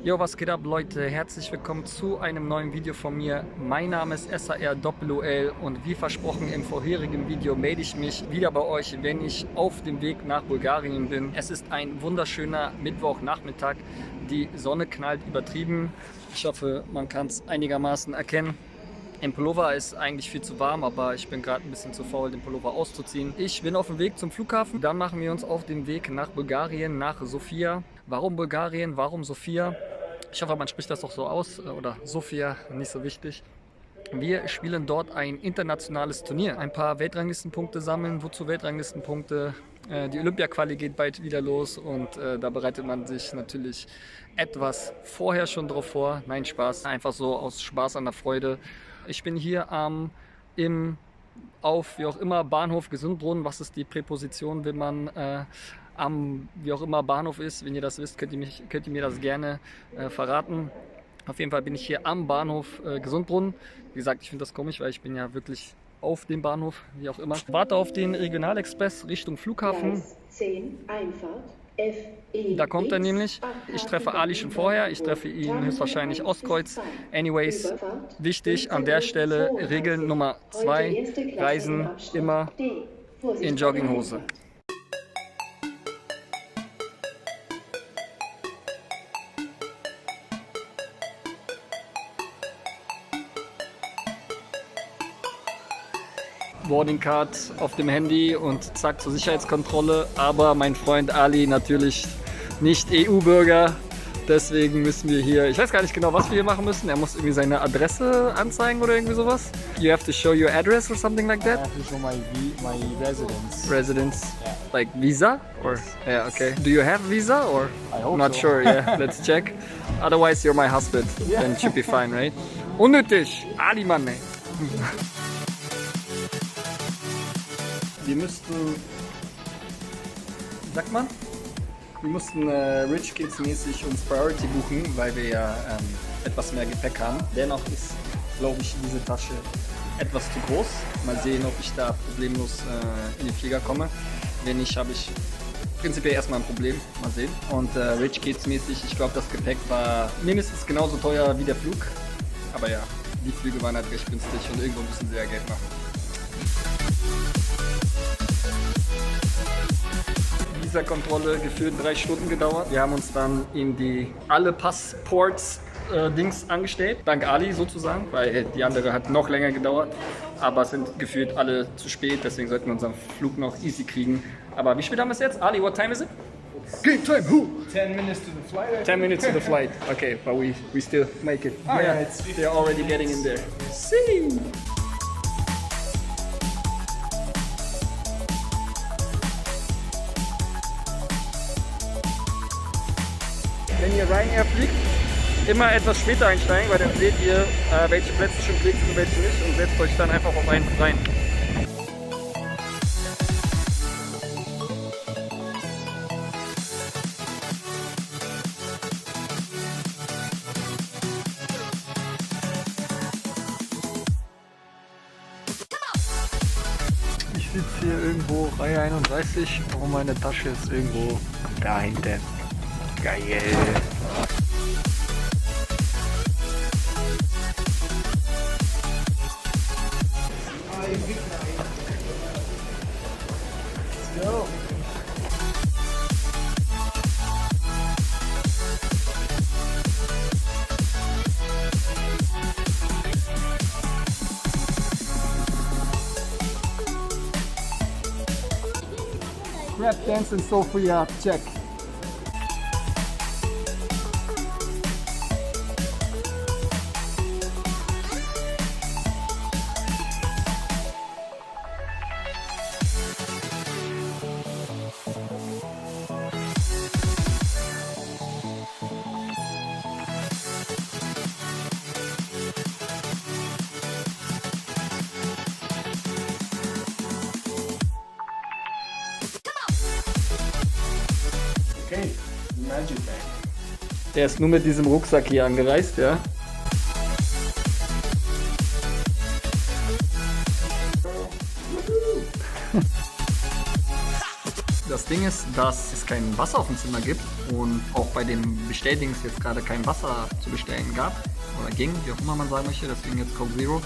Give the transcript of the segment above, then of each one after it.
Jo, was geht ab, Leute? Herzlich willkommen zu einem neuen Video von mir. Mein Name ist SAR-OOL und wie versprochen im vorherigen Video melde ich mich wieder bei euch, wenn ich auf dem Weg nach Bulgarien bin. Es ist ein wunderschöner Mittwochnachmittag. Die Sonne knallt übertrieben. Ich hoffe, man kann es einigermaßen erkennen. Im Pullover ist eigentlich viel zu warm, aber ich bin gerade ein bisschen zu faul, den Pullover auszuziehen. Ich bin auf dem Weg zum Flughafen. Dann machen wir uns auf den Weg nach Bulgarien, nach Sofia. Warum Bulgarien? Warum Sofia? Ich hoffe, man spricht das auch so aus. Oder Sofia, nicht so wichtig. Wir spielen dort ein internationales Turnier. Ein paar Weltranglistenpunkte sammeln. Wozu Weltranglistenpunkte? Die Olympia-Quali geht bald wieder los und da bereitet man sich natürlich etwas vorher schon drauf vor. Nein, Spaß. Einfach so aus Spaß an der Freude. Ich bin hier auf, wie auch immer, Bahnhof Gesundbrunnen. Was ist die Präposition, wenn man am, wie auch immer, Bahnhof ist? Wenn ihr das wisst, könnt ihr mir das gerne verraten. Auf jeden Fall bin ich hier am Bahnhof Gesundbrunnen. Wie gesagt, ich finde das komisch, weil ich bin ja wirklich auf dem Bahnhof, wie auch immer. Warte auf den Regionalexpress Richtung Flughafen. 10, Einfahrt. Da kommt er nämlich. Ich treffe Ali schon vorher. Ich treffe ihn höchstwahrscheinlich Ostkreuz. Anyways, wichtig an der Stelle, Regel Nummer 2, Reisen immer in Jogginghose. Boarding Card auf dem Handy und zack zur Sicherheitskontrolle. Aber mein Freund Ali natürlich nicht EU-Bürger. Deswegen müssen wir hier, ich weiß gar nicht genau, was wir hier machen müssen. Er muss irgendwie seine Adresse anzeigen oder irgendwie sowas. You have to show your address or something like that? I have to show my residence. Residence? Yeah. Like visa? Or yeah, okay. Do you have visa or? I hope Not so. sure, yeah. Let's check. Otherwise you're my husband. Yeah. Then it should be fine, right? Unnötig! Ali, Mann, ey. Wir müssten, wie sagt man? Wir mussten Rich Kids mäßig uns Priority buchen, weil wir ja etwas mehr Gepäck haben. Dennoch ist, glaube ich, diese Tasche etwas zu groß. Mal sehen, ob ich da problemlos in den Flieger komme. Wenn nicht, habe ich prinzipiell erstmal ein Problem. Mal sehen. Und Rich Kids mäßig, ich glaube, das Gepäck war mindestens genauso teuer wie der Flug. Aber ja, die Flüge waren halt recht günstig und irgendwo müssen sie ja Geld machen. Visa-Kontrolle gefühlt 3 Stunden gedauert. Wir haben uns dann in alle Passports-Dings angestellt. Dank Ali sozusagen, weil die andere hat noch länger gedauert. Aber es sind gefühlt alle zu spät, deswegen sollten wir unseren Flug noch easy kriegen. Aber wie spät haben wir es jetzt? Ali, what time is it? Game time, who? 10 minutes to the flight. 10 minutes to the flight. Okay, but we still make it. Oh, yeah, they're already getting in there. See! Wenn ihr Ryanair fliegt, immer etwas später einsteigen, weil dann seht ihr, welche Plätze schon belegt sind und welche nicht und setzt euch dann einfach auf einen rein. Ich sitze hier irgendwo Reihe 31 und meine Tasche ist irgendwo da hinten. Geil. Let's go. Rap Dance in Sofia, check. Okay, Magic Bag. Der ist nur mit diesem Rucksack hier angereist, ja. Das Ding ist, dass es kein Wasser auf dem Zimmer gibt und auch bei dem Bestelldings jetzt gerade kein Wasser zu bestellen gab oder ging, wie auch immer man sagen möchte, deswegen jetzt Coke Zero.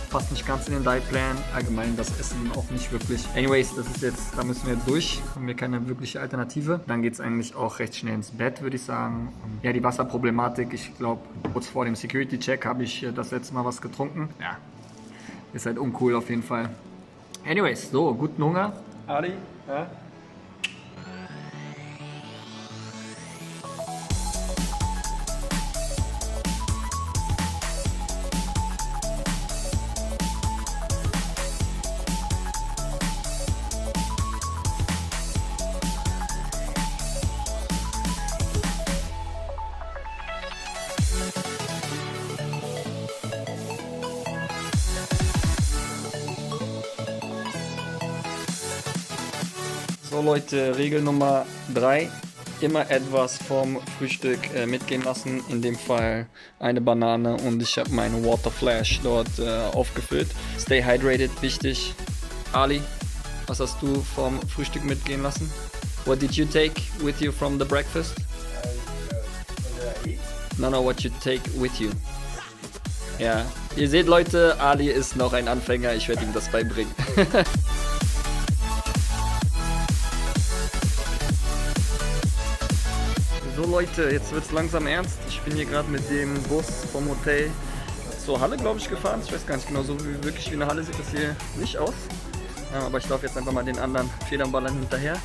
Passt nicht ganz in den Dietplan, allgemein das Essen auch nicht wirklich. Anyways, das ist jetzt, da müssen wir jetzt durch, haben wir keine wirkliche Alternative. Dann geht es eigentlich auch recht schnell ins Bett, würde ich sagen. Und ja, die Wasserproblematik, ich glaube, kurz vor dem Security-Check habe ich das letzte Mal was getrunken. Ja, ist halt uncool auf jeden Fall. Anyways, so, guten Hunger. Ali, huh? So Leute, Regel Nummer 3, immer etwas vom Frühstück mitgehen lassen, in dem Fall eine Banane und ich habe meine Water Flash dort aufgefüllt. Stay hydrated, wichtig. Ali, was hast du vom Frühstück mitgehen lassen? What did you take with you from the breakfast? What did I eat? No, what you take with you. Ja, ihr seht Leute, Ali ist noch ein Anfänger, ich werde ihm das beibringen. So Leute, jetzt wird es langsam ernst. Ich bin hier gerade mit dem Bus vom Hotel zur Halle, glaube ich, gefahren. Ich weiß gar nicht genau, so wirklich wie eine Halle sieht das hier nicht aus. Ja, aber ich laufe jetzt einfach mal den anderen Federnballern hinterher.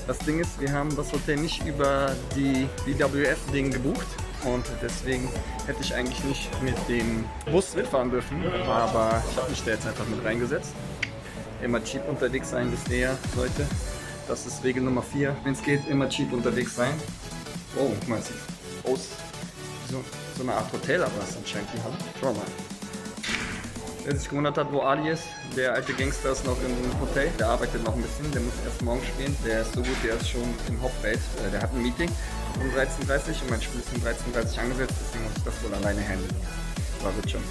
Das Ding ist, wir haben das Hotel nicht über die BWF-Ding gebucht. Und deswegen hätte ich eigentlich nicht mit dem Bus mitfahren dürfen. Aber ich habe mich da jetzt einfach mit reingesetzt. Immer cheap unterwegs sein, wisst ihr ja, Leute. Das ist Regel Nummer 4. Wenn es geht, immer cheap unterwegs sein. Oh, guck mal, sieht aus so eine Art Hotel, aber das ist anscheinend die Halle. Schau mal. Wer sich gewundert hat, wo Ali ist, der alte Gangster ist noch im Hotel. Der arbeitet noch ein bisschen, der muss erst morgen spielen. Der ist so gut, der ist schon im Hauptfeld. Der hat ein Meeting um 13:30 Uhr und mein Spiel ist um 13:30 Uhr angesetzt, deswegen muss ich das wohl alleine handeln. Aber wird schon.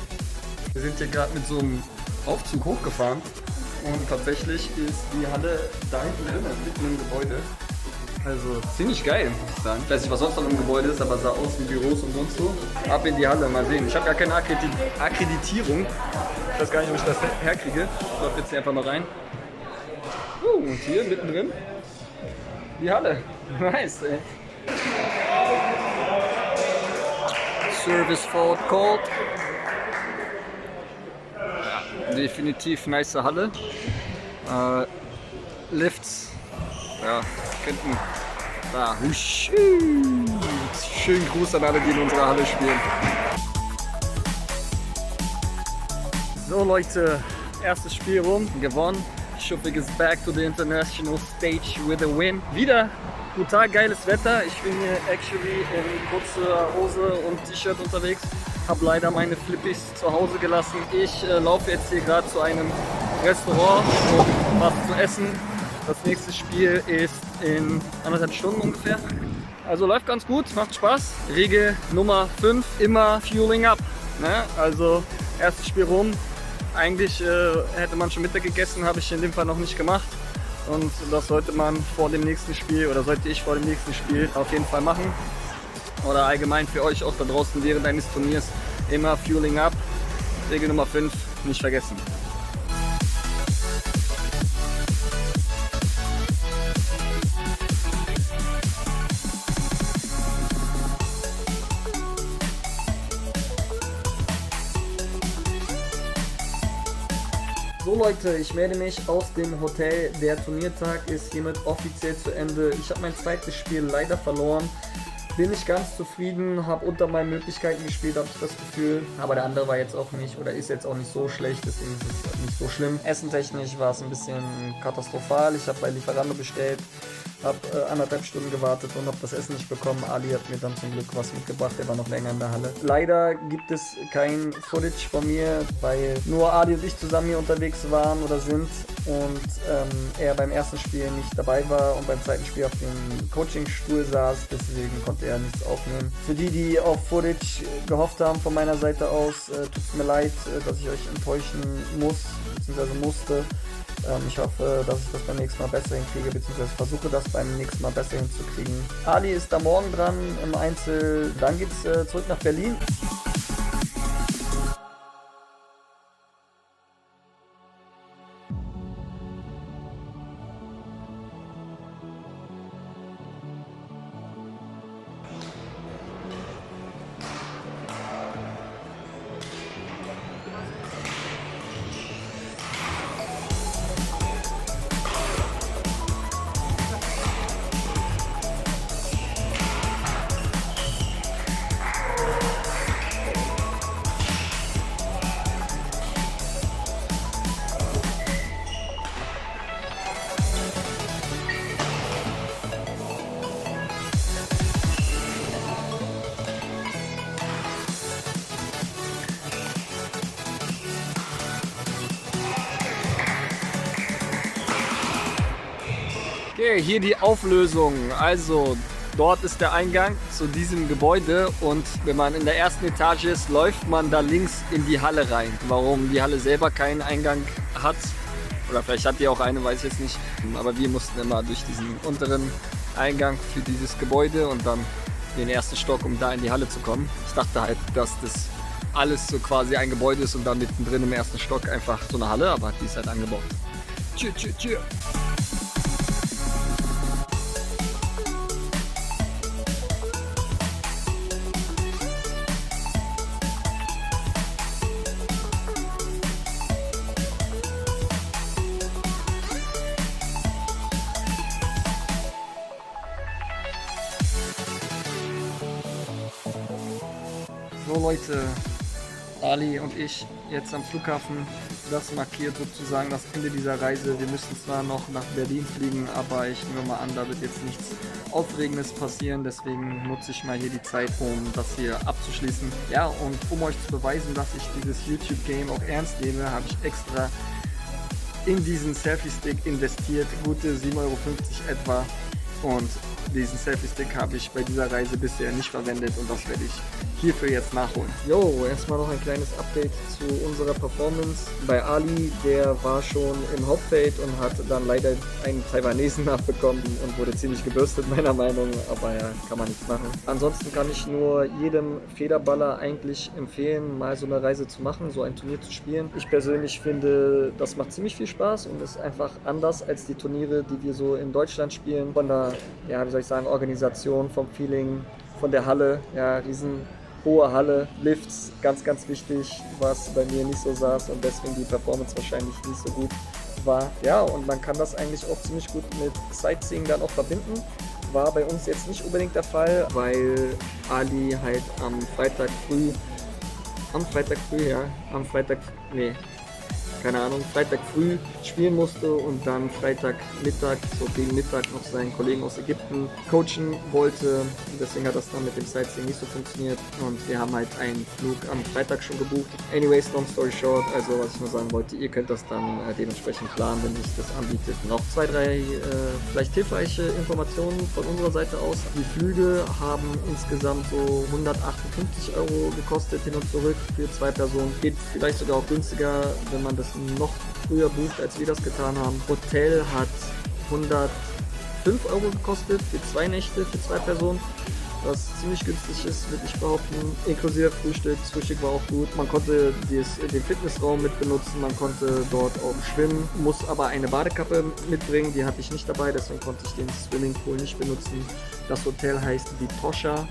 Wir sind hier gerade mit so einem Aufzug hochgefahren und tatsächlich ist die Halle da hinten drin, mitten im Gebäude. Also ziemlich geil, muss ich sagen. Ich weiß nicht, was sonst noch im Gebäude ist, aber sah aus wie Büros und sonst so. Ab in die Halle, mal sehen. Ich habe gar keine Akkreditierung. Ich weiß gar nicht, ob ich das herkriege. Ich laufe jetzt hier einfach mal rein. Und hier mittendrin die Halle. Nice, ey. Service fault called. Ja, definitiv nice Halle. Lifts. Ja, könnten da. Schönen Gruß an alle, die in unserer Halle spielen. So Leute, erstes Spiel rum, gewonnen. Schuppig is back to the international stage with a win. Wieder brutal geiles Wetter. Ich bin hier actually in kurzer Hose und T-Shirt unterwegs. Habe leider meine Flippies zu Hause gelassen. Ich laufe jetzt hier gerade zu einem Restaurant, um was zu essen. Das nächste Spiel ist in 1,5 Stunden ungefähr. Also läuft ganz gut, macht Spaß. Regel Nummer 5, immer Fueling up. Ne? Also erstes Spiel rum. Eigentlich hätte man schon Mittag gegessen, habe ich in dem Fall noch nicht gemacht. Und das sollte man vor dem nächsten Spiel oder sollte ich vor dem nächsten Spiel auf jeden Fall machen. Oder allgemein für euch auch da draußen während eines Turniers immer Fueling up. Regel Nummer 5, nicht vergessen. So Leute, ich melde mich aus dem Hotel. Der Turniertag ist hiermit offiziell zu Ende. Ich habe mein zweites Spiel leider verloren. Bin nicht ganz zufrieden, habe unter meinen Möglichkeiten gespielt, habe ich das Gefühl. Aber der andere war jetzt auch nicht oder ist jetzt auch nicht so schlecht, deswegen ist es nicht so schlimm. Essentechnisch war es ein bisschen katastrophal. Ich habe bei Lieferando bestellt, habe 1,5 Stunden gewartet und habe das Essen nicht bekommen. Ali hat mir dann zum Glück was mitgebracht, der war noch länger in der Halle. Leider gibt es kein Footage von mir, weil nur Ali und ich zusammen hier unterwegs waren oder sind. und er beim ersten Spiel nicht dabei war und beim zweiten Spiel auf dem Coachingstuhl saß, deswegen konnte er nichts aufnehmen. Für die, die auf Footage gehofft haben von meiner Seite aus, tut es mir leid, dass ich euch enttäuschen muss, bzw. musste. Ich hoffe, dass ich das beim nächsten Mal besser hinkriege, beziehungsweise versuche das beim nächsten Mal besser hinzukriegen. Ali ist da morgen dran im Einzel, dann geht's zurück nach Berlin. Okay, hier die Auflösung. Also dort ist der Eingang zu diesem Gebäude und wenn man in der ersten Etage ist, läuft man da links in die Halle rein. Warum die Halle selber keinen Eingang hat, oder vielleicht hat die auch eine, weiß ich jetzt nicht. Aber wir mussten immer durch diesen unteren Eingang für dieses Gebäude und dann den ersten Stock, um da in die Halle zu kommen. Ich dachte halt, dass das alles so quasi ein Gebäude ist und dann mittendrin im ersten Stock einfach so eine Halle, aber die ist halt angebaut. Tschüss, tschüss, tschüss. So Leute, Ali und ich jetzt am Flughafen, das markiert sozusagen das Ende dieser Reise. Wir müssen zwar noch nach Berlin fliegen, aber ich nehme mal an, da wird jetzt nichts Aufregendes passieren, deswegen nutze ich mal hier die Zeit, um das hier abzuschließen. Ja, und um euch zu beweisen, dass ich dieses YouTube-Game auch ernst nehme, habe ich extra in diesen Selfie-Stick investiert, gute 7,50 € etwa. Und diesen Selfie-Stick habe ich bei dieser Reise bisher nicht verwendet und das werde ich hierfür jetzt nachholen. Jo, erstmal noch ein kleines Update zu unserer Performance. Bei Ali, der war schon im Hauptfeld und hat dann leider einen Taiwanesen nachbekommen und wurde ziemlich gebürstet, meiner Meinung, aber ja, kann man nichts machen. Ansonsten kann ich nur jedem Federballer eigentlich empfehlen, mal so eine Reise zu machen, so ein Turnier zu spielen. Ich persönlich finde, das macht ziemlich viel Spaß und ist einfach anders als die Turniere, die wir so in Deutschland spielen. Von der, ja, wie soll ich sagen, Organisation, vom Feeling, von der Halle, ja, riesen hohe Halle, Lifts, ganz, ganz wichtig, was bei mir nicht so saß und deswegen die Performance wahrscheinlich nicht so gut war. Ja, und man kann das eigentlich auch ziemlich gut mit Sightseeing dann auch verbinden. War bei uns jetzt nicht unbedingt der Fall, weil Ali halt am Freitag früh, Freitag früh spielen musste und dann Freitagmittag, so gegen Mittag noch seinen Kollegen aus Ägypten coachen wollte. Deswegen hat das dann mit dem Sightseeing nicht so funktioniert und wir haben halt einen Flug am Freitag schon gebucht. Anyways, long story short, also was ich nur sagen wollte, ihr könnt das dann dementsprechend planen, wenn sich das anbietet. Noch 2, 3 vielleicht hilfreiche Informationen von unserer Seite aus. Die Flüge haben insgesamt so 158 € gekostet hin und zurück für 2 Personen. Geht vielleicht sogar auch günstiger, wenn man das noch früher bucht, als wir das getan haben. Hotel hat 105 € gekostet für 2 Nächte, für 2 Personen. Was ziemlich günstig ist, würde ich behaupten. Inklusive Frühstück. Das Frühstück war auch gut. Man konnte den Fitnessraum mit benutzen, man konnte dort auch schwimmen, muss aber eine Badekappe mitbringen, die hatte ich nicht dabei, deswegen konnte ich den Swimmingpool nicht benutzen. Das Hotel heißt Vitosha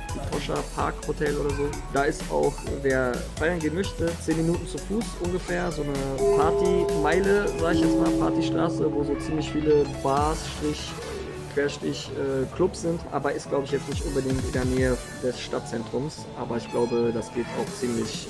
Park Hotel oder so. Da ist auch, wer feiern gehen möchte, 10 Minuten zu Fuß ungefähr, so eine Partymeile, sage ich jetzt mal, Partystraße, wo so ziemlich viele Bars, Querstich-Clubs sind, aber ist, glaube ich, jetzt nicht unbedingt in der Nähe des Stadtzentrums. Aber ich glaube, das geht auch ziemlich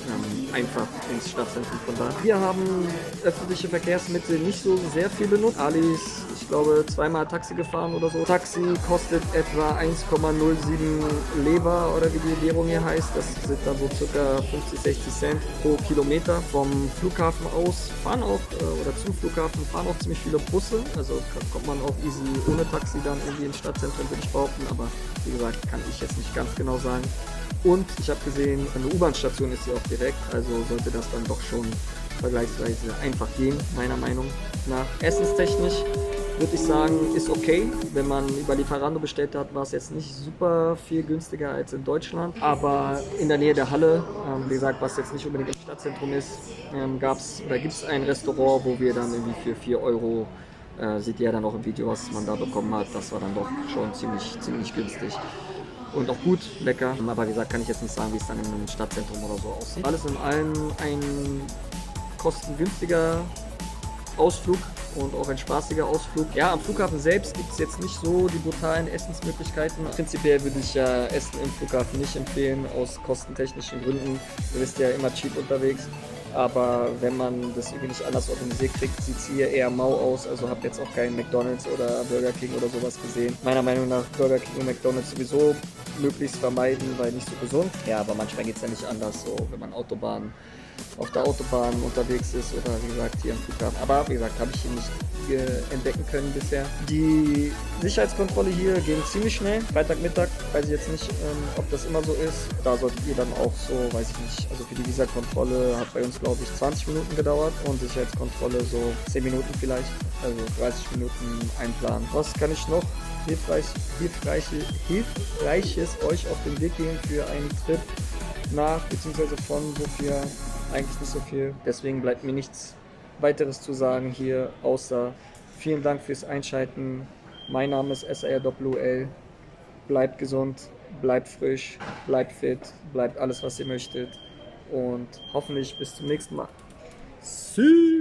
einfach ins Stadtzentrum von da. Wir haben öffentliche Verkehrsmittel nicht so sehr viel benutzt. Ali ist, ich glaube, zweimal Taxi gefahren oder so. Taxi kostet etwa 1,07 Leber oder wie die Währung hier heißt. Das sind dann so circa 50, 60 Cent pro Kilometer. Vom Flughafen aus fahren auch, oder zum Flughafen fahren auch ziemlich viele Busse. Also kommt man auch easy ohne Taxi dann irgendwie ins Stadtzentrum, würde ich behaupten. Aber wie gesagt, kann ich jetzt nicht ganz genau sagen. Und ich habe gesehen, eine U-Bahn-Station ist hier auch direkt. Also sollte das dann doch schon vergleichsweise einfach gehen, meiner Meinung nach. Essenstechnisch würde ich sagen, ist okay. Wenn man über Lieferando bestellt hat, war es jetzt nicht super viel günstiger als in Deutschland. Aber in der Nähe der Halle, wie gesagt, was jetzt nicht unbedingt im Stadtzentrum ist, gibt es ein Restaurant, wo wir dann irgendwie für 4 Euro, seht ihr ja dann auch im Video, was man da bekommen hat. Das war dann doch schon ziemlich günstig. Und auch gut, lecker. Aber wie gesagt, kann ich jetzt nicht sagen, wie es dann im Stadtzentrum oder so aussieht. Alles in allem ein kostengünstiger Ausflug und auch ein spaßiger Ausflug. Ja, am Flughafen selbst gibt es jetzt nicht so die brutalen Essensmöglichkeiten. Prinzipiell würde ich ja Essen im Flughafen nicht empfehlen, aus kostentechnischen Gründen. Du bist ja immer cheap unterwegs. Aber wenn man das irgendwie nicht anders organisiert kriegt, sieht es hier eher mau aus. Also habe jetzt auch keinen McDonald's oder Burger King oder sowas gesehen. Meiner Meinung nach Burger King und McDonald's sowieso möglichst vermeiden, weil nicht so gesund. Ja, aber manchmal geht es ja nicht anders, so wenn man auf der Autobahn unterwegs ist oder wie gesagt hier am Flughafen. Aber wie gesagt, habe ich hier nicht entdecken können bisher. Die Sicherheitskontrolle hier ging ziemlich schnell. Freitagmittag, weiß ich jetzt nicht, ob das immer so ist. Da solltet ihr dann auch so, weiß ich nicht, also für die Visakontrolle hat bei uns, glaube ich, 20 Minuten gedauert und Sicherheitskontrolle so 10 Minuten vielleicht, also 30 Minuten einplanen. Was kann ich noch Hilfreiches euch auf den Weg geben für einen Trip nach bzw. von Sofia? Eigentlich nicht so viel. Deswegen bleibt mir nichts weiteres zu sagen hier, außer vielen Dank fürs Einschalten. Mein Name ist SARWL. Bleibt gesund, bleibt frisch, bleibt fit, bleibt alles, was ihr möchtet. Und hoffentlich bis zum nächsten Mal. Tschüss!